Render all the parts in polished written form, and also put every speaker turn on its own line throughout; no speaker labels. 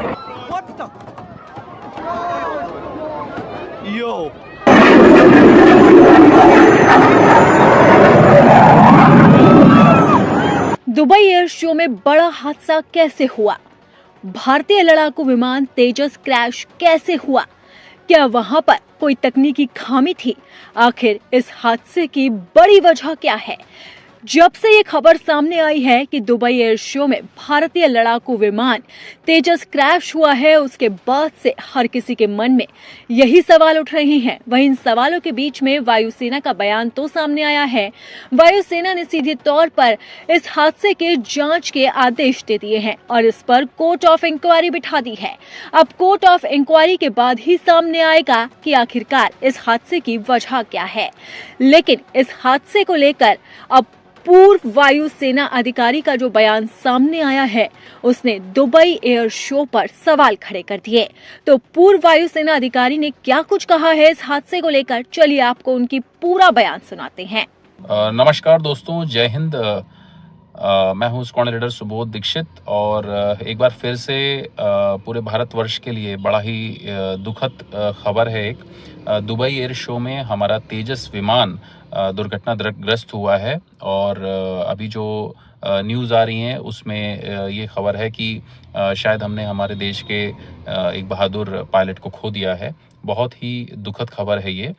What the? Yo.
Dubai air show में बड़ा हादसा कैसे हुआ? भारतीय लड़ाकू विमान तेजस क्रैश कैसे हुआ? क्या वहां पर कोई तकनीकी खामी थी? आखिर इस हादसे की बड़ी वजह क्या है? जब से ये खबर सामने आई है कि दुबई एयर शो में भारतीय लड़ाकू विमान तेजस क्रैश हुआ है, उसके बाद से हर किसी के मन में यही सवाल उठ रहे हैं। वहीं इन सवालों के बीच में वायुसेना का बयान तो सामने आया है। वायुसेना ने सीधे तौर पर इस हादसे के जांच के आदेश दे दिए हैं और इस पर कोर्ट ऑफ इंक्वायरी बिठा दी है। अब कोर्ट ऑफ इंक्वायरी के बाद ही सामने आएगा कि आखिरकार इस हादसे की वजह क्या है। लेकिन इस हादसे को लेकर अब पूर्व वायुसेना अधिकारी का जो बयान सामने आया है, उसने दुबई एयर शो पर सवाल खड़े कर दिए। तो पूर्व वायुसेना अधिकारी ने क्या कुछ कहा है इस हादसे को लेकर, चलिए आपको उनकी पूरा बयान सुनाते हैं।
नमस्कार दोस्तों, जय हिंद। मैं हूं स्क्वाड्रन लीडर सुबोध दीक्षित और एक बार फिर से पूरे भारतवर्ष के लिए बड़ा ही दुखद खबर है। एक दुबई एयर शो में हमारा तेजस विमान दुर्घटनाग्रस्त हुआ है और अभी जो न्यूज़ आ रही हैं उसमें ये खबर है कि शायद हमने हमारे देश के एक बहादुर पायलट को खो दिया है। बहुत ही दुखद खबर है ये।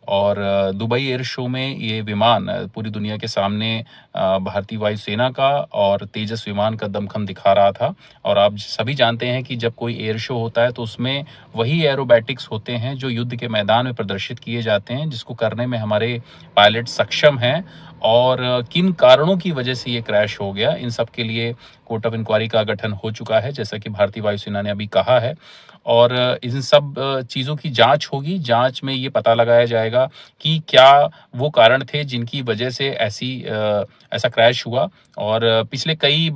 और दुबई एयर शो में ये विमान पूरी दुनिया के सामने भारतीय वायुसेना का और तेजस विमान का दमखम दिखा रहा था। और आप सभी जानते हैं कि जब कोई एयर शो होता है तो उसमें वही एरोबैटिक्स होते हैं जो युद्ध के मैदान में प्रदर्शित किए जाते हैं, जिसको करने में हमारे पायलट सक्षम हैं। और किन कारणों की वजह से ये क्रैश हो गया, इन सब के लिए कोर्ट ऑफ इंक्वायरी का गठन हो चुका है, जैसा कि भारतीय वायुसेना ने अभी कहा है। और इन सब चीज़ों की जांच होगी। जांच में ये पता लगाया जाएगा कि क्या वो कारण थे जिनकी वजह से ऐसा क्रैश हुआ। और पिछले कई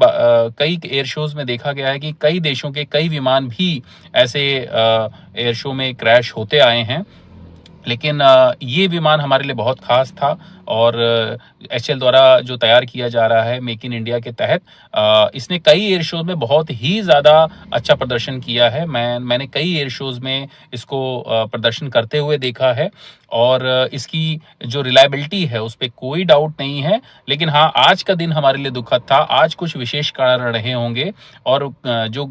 एयर शोज में देखा गया है कि कई देशों के कई विमान भी ऐसे एयर शो में क्रैश होते आए हैं, लेकिन ये विमान हमारे लिए बहुत खास था। और HAL द्वारा जो तैयार किया जा रहा है मेक इन इंडिया के तहत, इसने कई एयर शोज में बहुत ही ज़्यादा अच्छा प्रदर्शन किया है। मैंने कई एयर शोज में इसको प्रदर्शन करते हुए देखा है और इसकी जो रिलायबिलिटी है उस पर कोई डाउट नहीं है। लेकिन हाँ, आज का दिन हमारे लिए दुखद था। आज कुछ विशेष कारण रहे होंगे और जो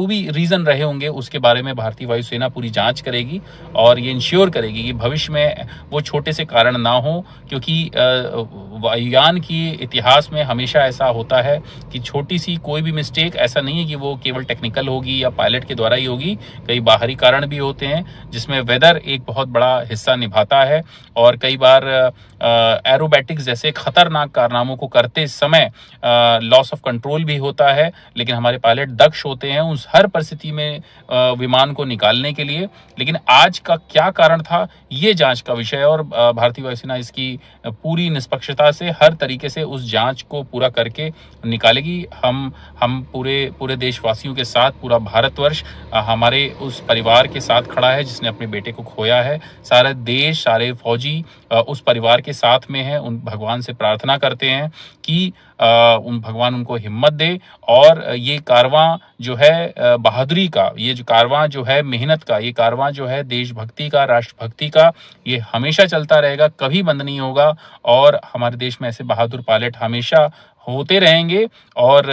भी रीज़न रहे होंगे उसके बारे में भारतीय वायुसेना पूरी जाँच करेगी और ये इंश्योर करेगी कि भविष्य में वो छोटे से कारण ना हो, क्योंकि वायुयान की इतिहास में हमेशा ऐसा होता है कि छोटी सी कोई भी मिस्टेक ऐसा नहीं है कि वो केवल टेक्निकल होगी या पायलट के द्वारा ही होगी। कई बाहरी कारण भी होते हैं जिसमें वेदर एक बहुत बड़ा हिस्सा निभाता है। और कई बार एरोबैटिक्स जैसे खतरनाक कारनामों को करते समय लॉस ऑफ कंट्रोल भी होता है, लेकिन हमारे पायलट दक्ष होते हैं उस हर परिस्थिति में विमान को निकालने के लिए। लेकिन आज का क्या कारण था, ये जांच का विषय है और भारतीय वायुसेना इसकी पूरी निष्पक्षता से हर तरीके से उस जांच को पूरा करके निकालेगी। हम पूरे देशवासियों के साथ, पूरा भारतवर्ष हमारे उस परिवार के साथ खड़ा है जिसने अपने बेटे को खोया है। सारा देश, सारे फौजी उस परिवार के साथ में है। उन भगवान से प्रार्थना करते हैं कि उन भगवान उनको हिम्मत दे और ये कारवां जो है बहादुरी का, ये जो कारवां जो है मेहनत का, ये कारवां जो है देशभक्ति का, राष्ट्रभक्ति का, ये हमेशा चलता रहेगा, कभी बंद नहीं होगा। और हमारे देश में ऐसे बहादुर पायलट हमेशा होते रहेंगे। और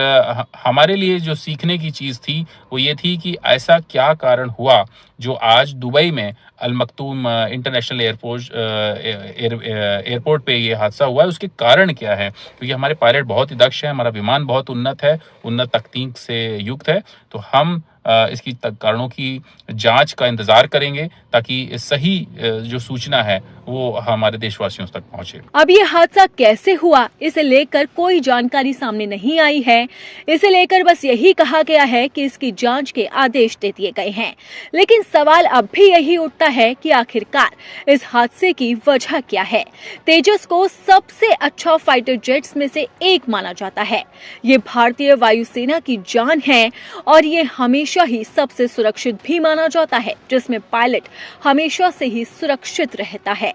हमारे लिए जो सीखने की चीज़ थी वो ये थी कि ऐसा क्या कारण हुआ जो आज दुबई में अल मक्तूम इंटरनेशनल एयरपोर्ट पे ये हादसा हुआ है, उसके कारण क्या है। क्योंकि हमारे पायलट बहुत ही दक्ष है, हमारा विमान बहुत उन्नत है, उन्नत तकनीक से युक्त है। तो हम इसकी कारणों की जांच का इंतजार करेंगे ताकि सही जो सूचना है वो हमारे देशवासियों तक पहुंचे।
अब ये हादसा कैसे हुआ, इसे लेकर कोई जानकारी सामने नहीं आई है। इसे लेकर बस यही कहा गया है कि इसकी जांच के आदेश दे दिए गए हैं। लेकिन सवाल अब भी यही उठता है कि आखिरकार इस हादसे की वजह क्या है। तेजस को सबसे अच्छा फाइटर जेट्स में से एक माना जाता है। ये भारतीय वायुसेना की जान है और ये हमेशा ही सबसे सुरक्षित भी माना जाता है, जिसमें पायलट हमेशा से ही सुरक्षित रहता है।